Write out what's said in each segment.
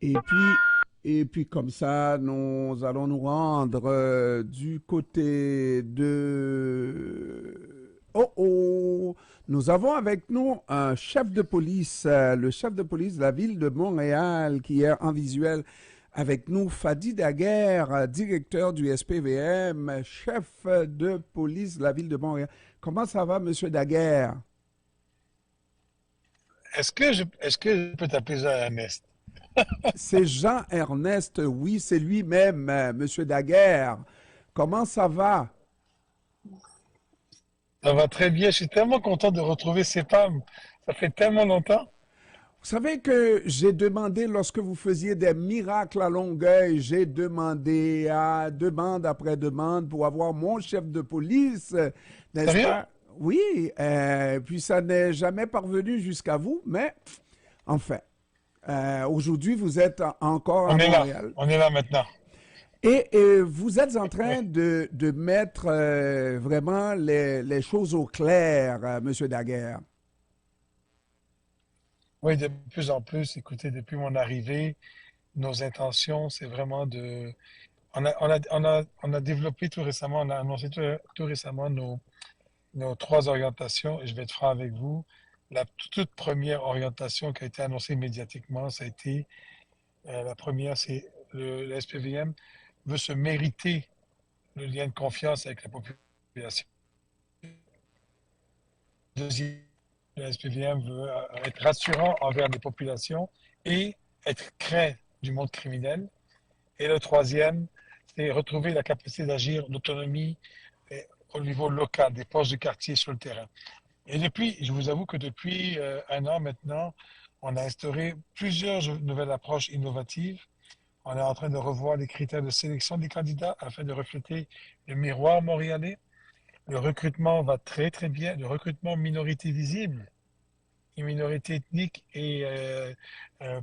Et puis comme ça, nous allons nous rendre du côté de... Oh oh! Nous avons avec nous un chef de police, le chef de police de la ville de Montréal, qui est en visuel avec nous, Fadi Daguerre, directeur du SPVM, chef de police de la ville de Montréal. Comment ça va, Monsieur Daguerre? Est-ce que je peux t'appeler ça Ernest? C'est Jean-Ernest, oui, c'est lui-même, Monsieur Daguerre. Comment ça va? Ça va très bien. Je suis tellement content de retrouver ces femmes. Ça fait tellement longtemps. Vous savez que j'ai demandé, lorsque vous faisiez des miracles à Longueuil, j'ai demandé à demande après demande pour avoir mon chef de police, n'est-ce Sérieux? pas? Oui, puis ça n'est jamais parvenu jusqu'à vous, mais enfin, aujourd'hui, vous êtes encore à On est là. Montréal. On est là maintenant. Et vous êtes en Oui, train de mettre vraiment les choses au clair, Monsieur Daguerre. oui, de plus en plus. Écoutez, depuis mon arrivée, nos intentions, c'est vraiment de. On a développé tout récemment, on a annoncé tout récemment nos trois orientations. Et je vais être franc avec vous. La toute première orientation qui a été annoncée médiatiquement, ça a été la première, c'est le SPVM veut se mériter le lien de confiance avec la population. Deuxième, le SPVM veut être rassurant envers les populations et être craint du monde criminel. Et le troisième, c'est retrouver la capacité d'agir, l'autonomie au niveau local, des postes de quartier sur le terrain. Et depuis, je vous avoue que depuis un an maintenant, on a instauré plusieurs nouvelles approches innovatives. On est en train de revoir les critères de sélection des candidats afin de refléter le miroir montréalais. Le recrutement va très très bien. Le recrutement minorité visible et minorité ethnique et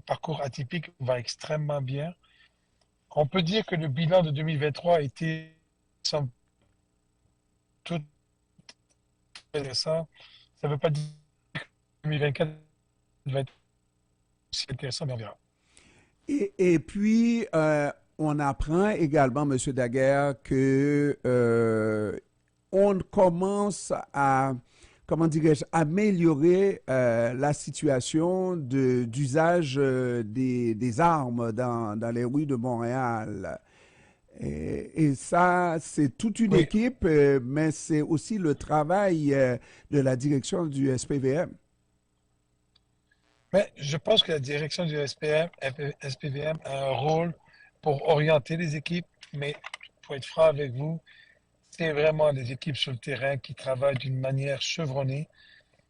parcours atypique va extrêmement bien. On peut dire que le bilan de 2023 a été somme toute intéressant. Ça ne veut pas dire que 2024 va être aussi intéressant, mais on verra. Et puis, on apprend également, Monsieur Daguerre, que on commence à, comment dirais-je, améliorer la situation d'usage des armes dans les rues de Montréal. Et ça, c'est toute une Oui, équipe, mais c'est aussi le travail de la direction du SPVM. mais je pense que la direction du SPVM a un rôle pour orienter les équipes, mais pour être franc avec vous, c'est vraiment les équipes sur le terrain qui travaillent d'une manière chevronnée,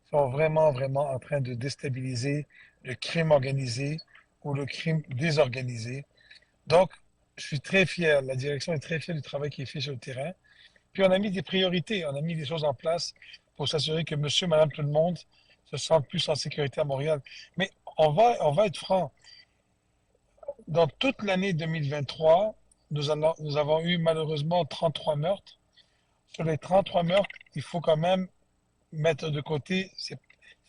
sont vraiment, vraiment en train de déstabiliser le crime organisé ou le crime désorganisé. Donc, je suis très fier, la direction est très fière du travail qui est fait sur le terrain. Puis on a mis des priorités, on a mis des choses en place pour s'assurer que monsieur, madame, tout le monde se sente plus en sécurité à Montréal. Mais on va être franc. Dans toute l'année 2023, nous avons eu malheureusement 33 meurtres. Sur les 33 meurtres, il faut quand même mettre de côté,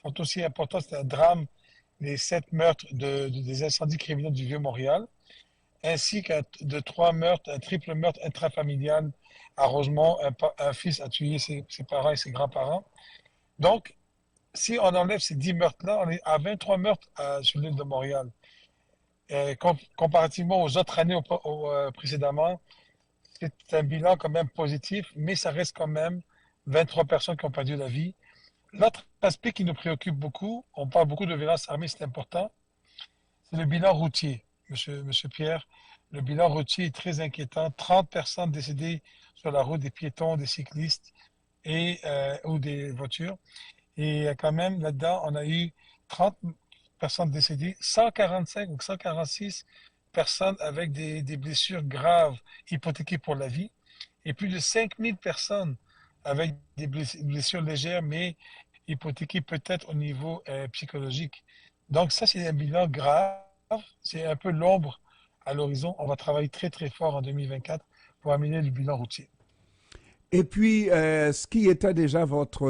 sont aussi importants, c'est un drame, les 7 meurtres des incendies criminels du Vieux-Montréal, ainsi que de 3 meurtres, un triple meurtre intrafamilial à Rosemont, un fils a tué ses parents et ses grands-parents. Donc, si on enlève ces 10 meurtres-là, on est à 23 meurtres sur l'île de Montréal. Comparativement aux autres années précédemment, c'est un bilan quand même positif, mais ça reste quand même 23 personnes qui ont perdu la vie. L'autre aspect qui nous préoccupe beaucoup, on parle beaucoup de violence armée, c'est important, c'est le bilan routier, monsieur Pierre. Le bilan routier est très inquiétant. 30 personnes décédées sur la route, des piétons, des cyclistes ou des voitures. Et quand même, là-dedans, on a eu 30 personnes décédées, 145 ou 146 personnes avec des blessures graves hypothéquées pour la vie, et plus de 5000 personnes avec des blessures légères, mais hypothéquées peut-être au niveau psychologique. Donc ça, c'est un bilan grave, c'est un peu l'ombre à l'horizon. On va travailler très très fort en 2024 pour améliorer le bilan routier. Et puis, ce qui était déjà votre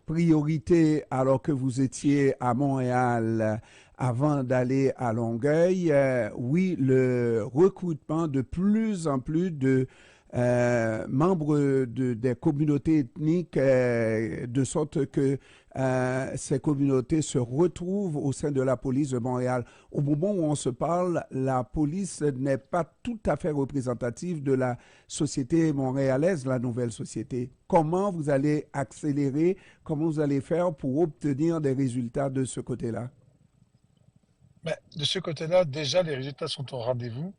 priorité alors que vous étiez à Montréal, avant d'aller à Longueuil. Oui, le recrutement de plus en plus de membres des communautés ethniques, de sorte que ces communautés se retrouvent au sein de la police de Montréal. Au moment où on se parle, la police n'est pas tout à fait représentative de la société montréalaise, la nouvelle société. Comment vous allez accélérer, comment vous allez faire pour obtenir des résultats de ce côté-là? Mais de ce côté-là, déjà, les résultats sont au rendez-vous.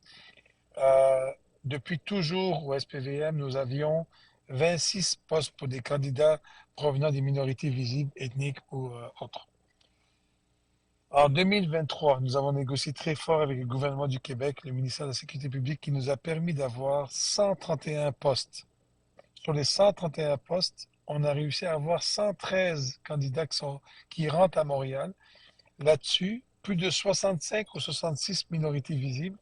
Euh, Depuis toujours au SPVM, nous avions 26 postes pour des candidats provenant des minorités visibles, ethniques ou autres. En 2023, nous avons négocié très fort avec le gouvernement du Québec, le ministère de la Sécurité publique, qui nous a permis d'avoir 131 postes. Sur les 131 postes, on a réussi à avoir 113 candidats qui rentrent à Montréal. Là-dessus, plus de 65 ou 66 minorités visibles.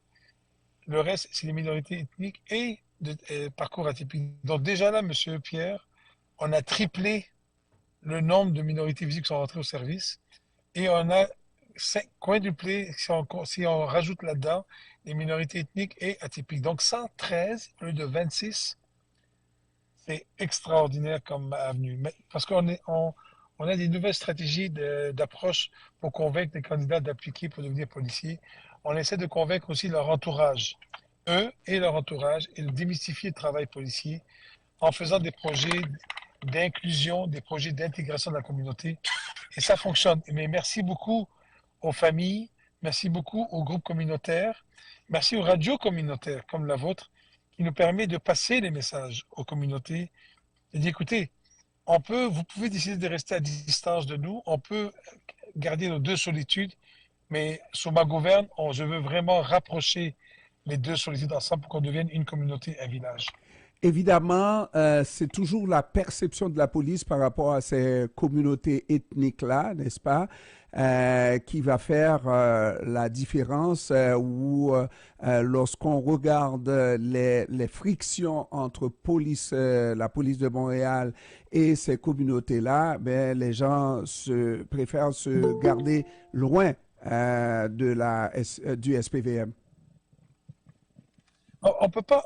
Le reste, c'est les minorités ethniques et de parcours atypiques. Donc déjà là, Monsieur Pierre, on a triplé le nombre de minorités visibles qui sont rentrées au service et on a quintuplé, si on rajoute là-dedans, les minorités ethniques et atypiques. Donc 113 au lieu de 26, c'est extraordinaire comme avenue. Mais parce on a des nouvelles stratégies d'approche pour convaincre les candidats d'appliquer pour devenir policiers. On essaie de convaincre aussi leur entourage, eux et leur entourage, et de démystifier le travail policier en faisant des projets d'inclusion, des projets d'intégration de la communauté. Et ça fonctionne. Mais merci beaucoup aux familles, merci beaucoup aux groupes communautaires, merci aux radios communautaires comme la vôtre, qui nous permet de passer les messages aux communautés et dire, écoutez, vous pouvez décider de rester à distance de nous, on peut garder nos deux solitudes, mais sous ma gouverne, je veux vraiment rapprocher les deux solitudes ensemble pour qu'on devienne une communauté, un village. Évidemment, c'est toujours la perception de la police par rapport à ces communautés ethniques-là, n'est-ce pas, qui va faire la différence lorsqu'on regarde les frictions entre la police de Montréal et ces communautés-là, ben, les gens préfèrent se garder loin du SPVM. On peut pas,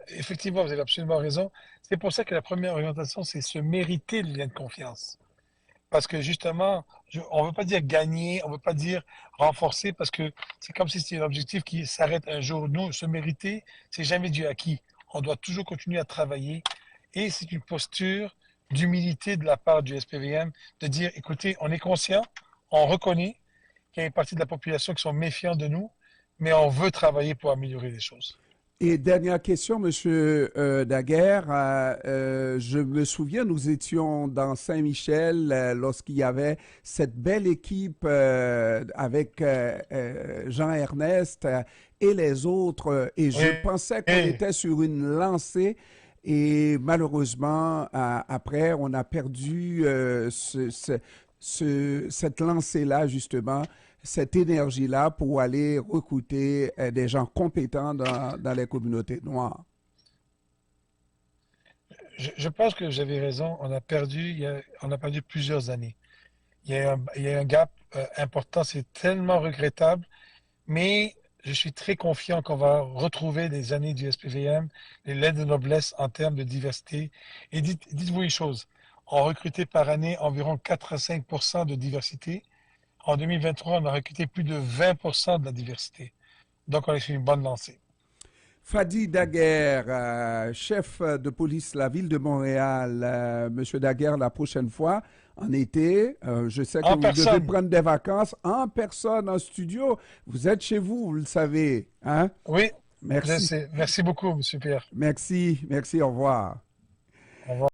effectivement, vous avez absolument raison. C'est pour ça que la première orientation, c'est se mériter le lien de confiance. Parce que justement, on ne veut pas dire gagner, on ne veut pas dire renforcer, parce que c'est comme si c'était un objectif qui s'arrête un jour. Nous, se mériter, c'est jamais du acquis. On doit toujours continuer à travailler. Et c'est une posture d'humilité de la part du SPVM, de dire, écoutez, on est conscient, on reconnaît qu'il y a une partie de la population qui sont méfiants de nous, mais on veut travailler pour améliorer les choses. Et dernière question, Monsieur Daguerre. Je me souviens, nous étions dans Saint-Michel lorsqu'il y avait cette belle équipe avec Jean-Ernest et les autres. Et je Oui, pensais qu'on était sur une lancée. Et malheureusement, après, on a perdu cette lancée-là, justement, cette énergie-là pour aller recruter des gens compétents dans les communautés noires. je pense que vous avez raison. On a perdu plusieurs années. Il y a un gap important. C'est tellement regrettable. Mais je suis très confiant qu'on va retrouver les années du SPVM, les lettres de noblesse en termes de diversité. Et dites-vous une chose. On recrutait par année environ 4 à 5% de diversité. En 2023, on a recruté plus de 20% de la diversité. Donc, on a fait une bonne lancée. Fadi Daguerre, chef de police de la ville de Montréal. Monsieur Daguerre, la prochaine fois, en été, je sais que En vous devez personne. prendre des vacances en personne, en studio. Vous êtes chez vous, vous le savez. Hein? Oui, je Merci. sais. Merci beaucoup, Monsieur Pierre. Merci. Merci. Au revoir. Au revoir.